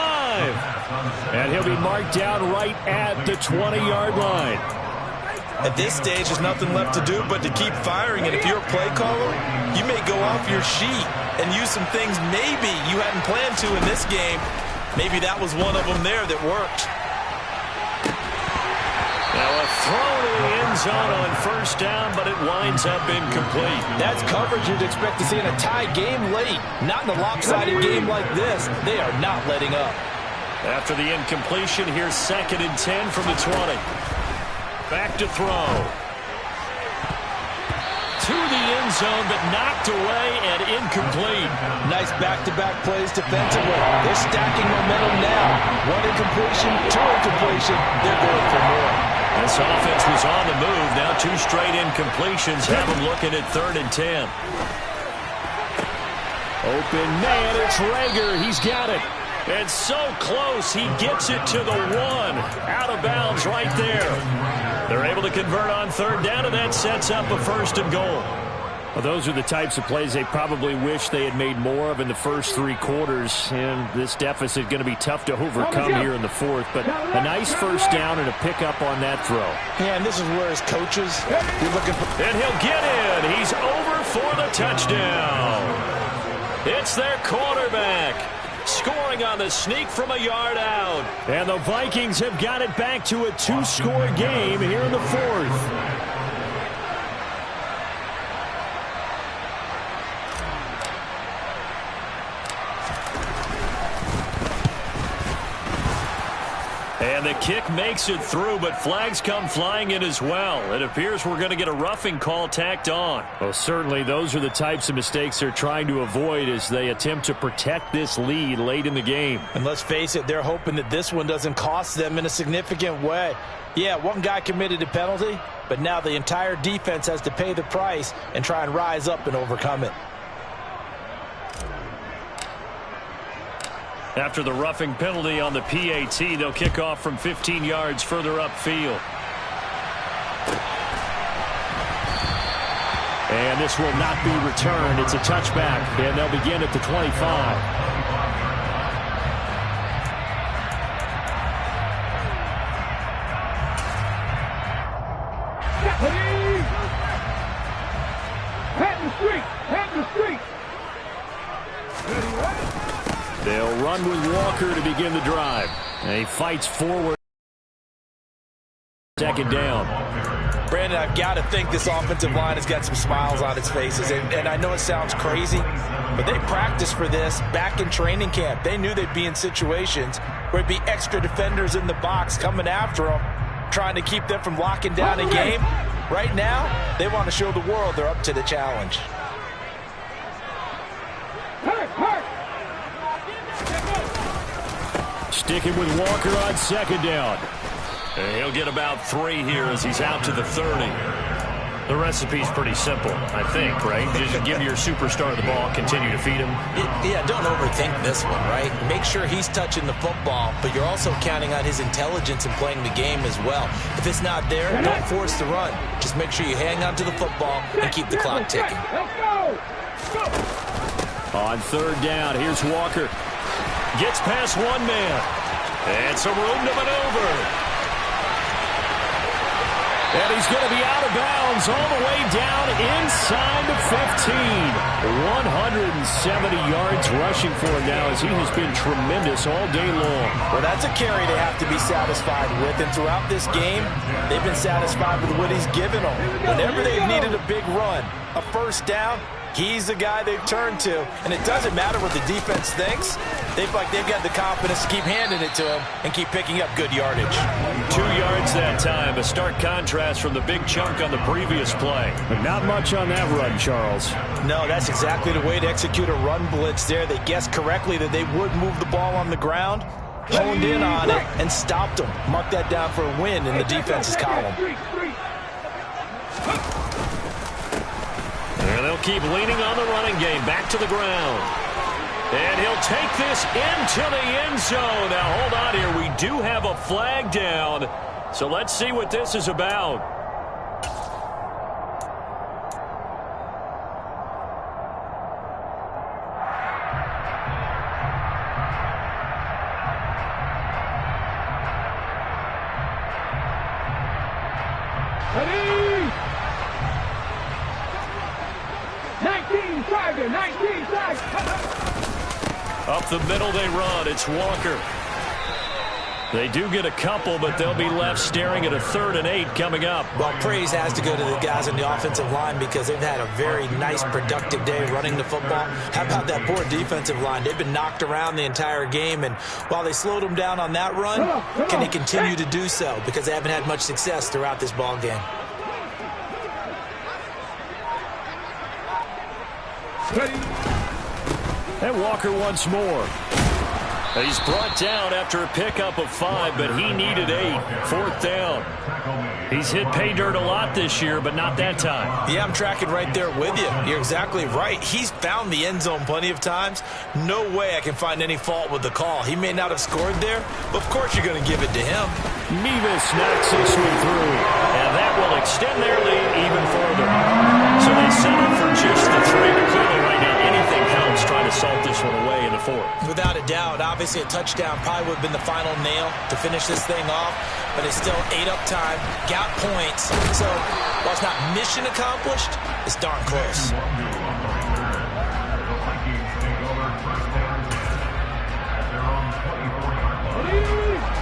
And he'll be marked down right at the 20-yard line. At this stage, there's nothing left to do but to keep firing. And if you're a play caller, you may go off your sheet and use some things maybe you hadn't planned to in this game. Maybe that was one of them there that worked. Now a throw to the end zone on first down, but it winds up incomplete. That's coverage you'd expect to see in a tie game late. Not in a lopsided game like this. They are not letting up. After the incompletion, here's 2nd and 10 from the 20. Back to throw. To the end zone, but knocked away and incomplete. Nice back-to-back plays defensively. They're stacking momentum now. 1 incompletion, 2 incompletion. They're going for more. This offense was on the move. Now 2 straight incompletions have them looking at 3rd and 10. Open man, it's Reagor. He's got it. And so close, he gets it to the 1. Out of bounds right there. They're able to convert on 3rd down, and that sets up a 1st and goal. Well, those are the types of plays they probably wish they had made more of in the first 3 quarters. And this deficit going to be tough to overcome here in the fourth. But a nice first down and a pickup on that throw. Yeah, and this is where his coaches be looking for. And he'll get in. He's over for the touchdown. It's their quarterback. Scoring on the sneak from a yard out. And the Vikings have got it back to a 2-score game here in the fourth. And the kick makes it through, but flags come flying in as well. It appears we're going to get a roughing call tacked on. Well, certainly those are the types of mistakes they're trying to avoid as they attempt to protect this lead late in the game. And let's face it, they're hoping that this one doesn't cost them in a significant way. Yeah, one guy committed a penalty, but now the entire defense has to pay the price and try and rise up and overcome it. After the roughing penalty on the PAT, they'll kick off from 15 yards further upfield. And this will not be returned. It's a touchback, and they'll begin at the 25. They'll run with Walker to begin the drive. And he fights forward. Second down. Brandon, I've got to think this offensive line has got some smiles on its faces. And I know it sounds crazy, but they practiced for this back in training camp. They knew they'd be in situations where there'd be extra defenders in the box coming after them, trying to keep them from locking down a game. Right now, they want to show the world they're up to the challenge. Sticking with Walker on second down. And he'll get about 3 here as he's out to the 30. The recipe's pretty simple, I think, right? Just give your superstar the ball, continue to feed him. Yeah, don't overthink this one, right? Make sure he's touching the football, but you're also counting on his intelligence in playing the game as well. If it's not there, don't force the run. Just make sure you hang on to the football and keep the clock ticking. On third down, here's Walker. Gets past one man. And some room to maneuver. And he's going to be out of bounds all the way down inside the 15. 170 yards rushing for him now as he has been tremendous all day long. Well, that's a carry they have to be satisfied with. And throughout this game, they've been satisfied with what he's given them. Whenever they've needed a big run, a first down, he's the guy they've turned to. And it doesn't matter what the defense thinks. They've got the confidence to keep handing it to him and keep picking up good yardage. 2 yards that time. A stark contrast from the big chunk on the previous play. But not much on that run, Charles. No, that's exactly the way to execute a run blitz there. They guessed correctly that they would move the ball on the ground, honed in on it, and stopped them. Mark that down for a win in the defense's column. And they'll keep leaning on the running game. Back to the ground. And he'll take this into the end zone. Now, hold on here. We do have a flag down. So let's see what this is about. Ready? 19 Tiger, 19 Tiger. Up the middle they run. It's Walker. They do get a couple, but they'll be left staring at a 3rd and 8 coming up. Well, praise has to go to the guys on the offensive line because they've had a very nice, productive day running the football. How about that poor defensive line? They've been knocked around the entire game, and while they slowed them down on that run, can they continue to do so? Because they haven't had much success throughout this ball game. And Walker once more. He's brought down after a pickup of 5, but he needed 8. 4th down. He's hit pay dirt a lot this year, but not that time. Yeah, I'm tracking right there with you. You're exactly right. He's found the end zone plenty of times. No way I can find any fault with the call. He may not have scored there, but of course you're going to give it to him. Mevis knocks this one through, and that will extend their lead even further. So they settle for just the 3, but clearly right now anything helps trying to salt this one away in the 4th. Without a doubt, obviously a touchdown probably would have been the final nail to finish this thing off, but it's still ate up time, got points, so while it's not mission accomplished, it's darn close.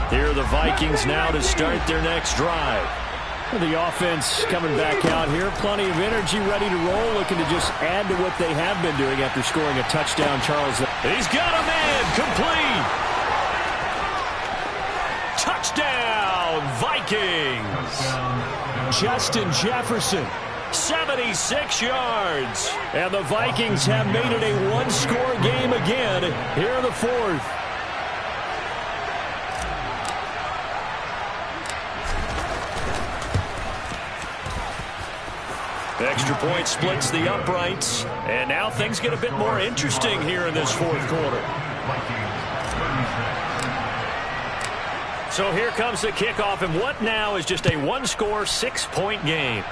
Here are the Vikings now to start their next drive. The offense coming back out here. Plenty of energy, ready to roll, looking to just add to what they have been doing after scoring a touchdown, Charles. He's got a man, complete. Touchdown, Vikings. Justin Jefferson, 76 yards. And the Vikings have made it a one-score game again here in the 4th. Extra point splits the uprights. And now things get a bit more interesting here in this 4th quarter. So here comes the kickoff, and what now is just a one-score, 6-point game.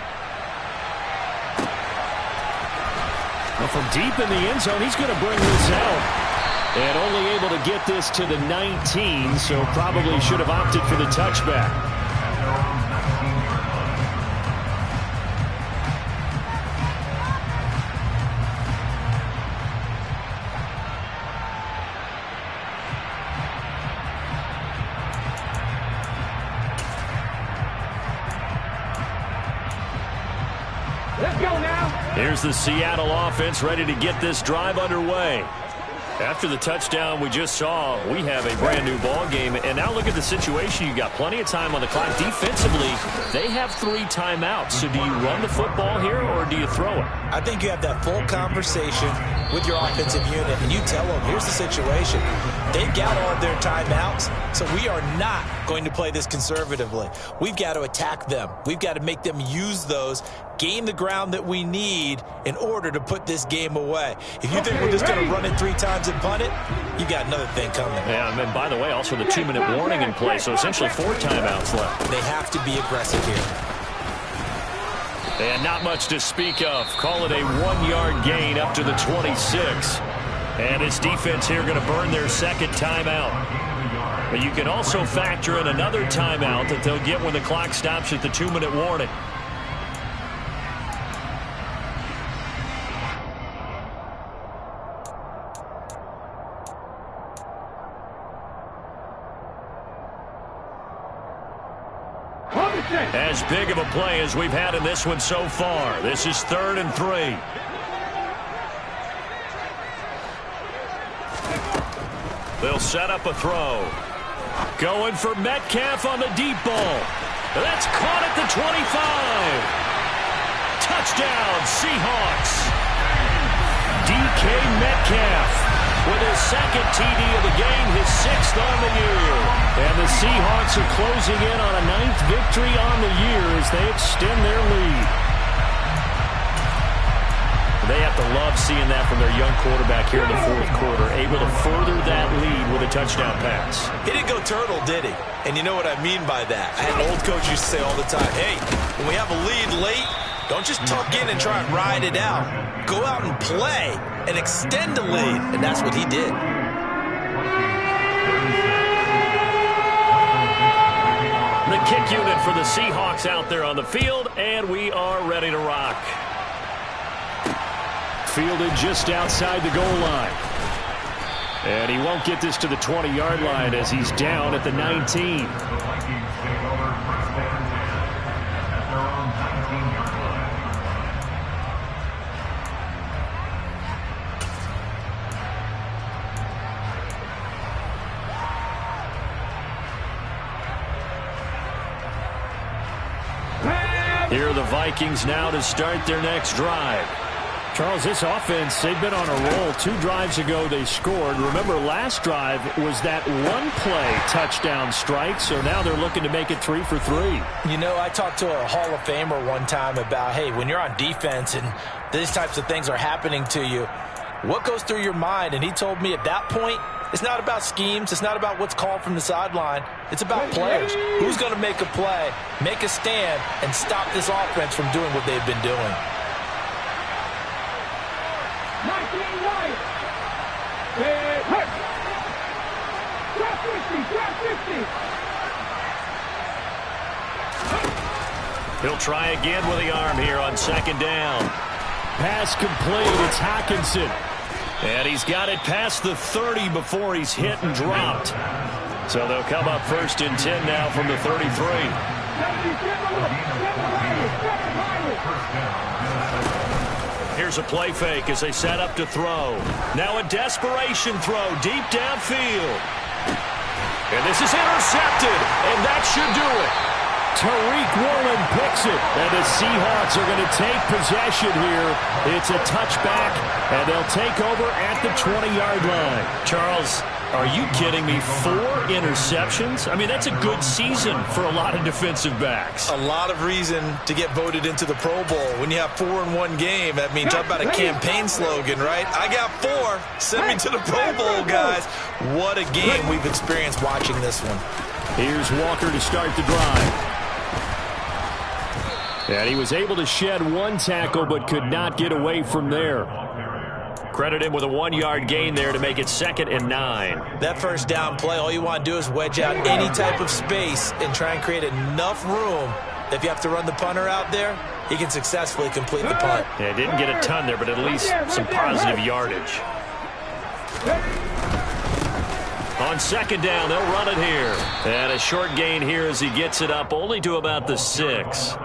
Well, from deep in the end zone, he's going to bring this out. And only able to get this to the 19, so probably should have opted for the touchback. Let's go now. Here's the Seattle offense ready to get this drive underway. After the touchdown we just saw, we have a brand new ball game. And now look at the situation. You got plenty of time on the clock. Defensively, they have 3 timeouts. So do you run the football here or do you throw it? I think you have that full conversation with your offensive unit, and you tell them, here's the situation. They've got all of their timeouts, so we are not going to play this conservatively. We've got to attack them. We've got to make them use those, gain the ground that we need in order to put this game away. If you think we're just going to run it 3 times and punt it, you got another thing coming. Yeah, and by the way, also the 2-minute warning in play, so essentially 4 timeouts left. They have to be aggressive here. And not much to speak of. Call it a 1-yard gain up to the 26. And this defense here going to burn their second timeout. But you can also factor in another timeout that they'll get when the clock stops at the 2-minute warning. As big of a play as we've had in this one so far. This is 3rd and 3. They'll set up a throw. Going for Metcalf on the deep ball. That's caught at the 25. Touchdown, Seahawks. DK Metcalf with his 2nd TD of the game, his 6th on the year. And the Seahawks are closing in on a 9th victory on the year as they extend their lead. They have to love seeing that from their young quarterback here in the 4th quarter, able to further that lead with a touchdown pass. He didn't go turtle, did he? And you know what I mean by that. I had an old coach used to say all the time, hey, when we have a lead late, don't just tuck in and try and ride it out. Go out and play and extend the lead. And that's what he did. The kick unit for the Seahawks out there on the field, and we are ready to rock. Fielded just outside the goal line. And he won't get this to the 20-yard line as he's down at the 19. Here are the Vikings now to start their next drive. Charles, this offense, they've been on a roll. 2 drives ago they scored. Remember, last drive was that 1-play touchdown strike, so now they're looking to make it 3 for 3. You know, I talked to a Hall of Famer one time about, hey, when you're on defense and these types of things are happening to you, what goes through your mind? And he told me at that point, it's not about schemes. It's not about what's called from the sideline. It's about players. Who's going to make a play, make a stand, and stop this offense from doing what they've been doing? 19 right. Hurt. Drop 50. He'll try again with the arm here on 2nd down. Pass complete. It's Hockenson. And he's got it past the 30 before he's hit and dropped. So they'll come up 1st and 10 now from the 33. Here's a play fake as they set up to throw. Now a desperation throw deep downfield. And this is intercepted, and that should do it. Tariq Woolen picks it, and the Seahawks are going to take possession here. It's a touchback, and they'll take over at the 20-yard line. Charles, are you kidding me? 4 interceptions? I mean, that's a good season for a lot of defensive backs. A lot of reason to get voted into the Pro Bowl. When you have 4 in one game, I mean, talk about a campaign slogan, right? I got 4. Send me to the Pro Bowl, guys. What a game we've experienced watching this one. Here's Walker to start the drive. And he was able to shed 1 tackle but could not get away from there. Credit him with a 1-yard gain there to make it 2nd and 9. That first down play, all you want to do is wedge out any type of space and try and create enough room. If you have to run the punter out there, he can successfully complete the punt. Yeah, didn't get a ton there, but at least some positive yardage. On 2nd down, they'll run it here. And a short gain here as he gets it up only to about the 6.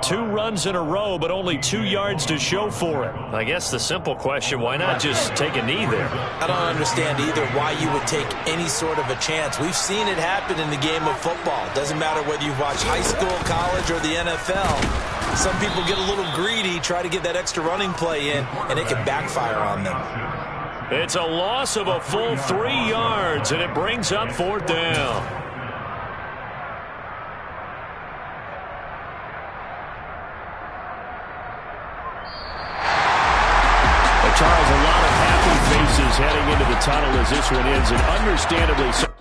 2 runs in a row, but only 2 yards to show for it. I guess the simple question, why not just take a knee there? I don't understand either why you would take any sort of a chance. We've seen it happen in the game of football. It doesn't matter whether you watch high school, college, or the NFL. Some people get a little greedy, try to get that extra running play in, and it can backfire on them. It's a loss of a full 3 yards, and it brings up 4th down. Charles, a lot of happy faces heading into the tunnel as this one ends, and understandably so.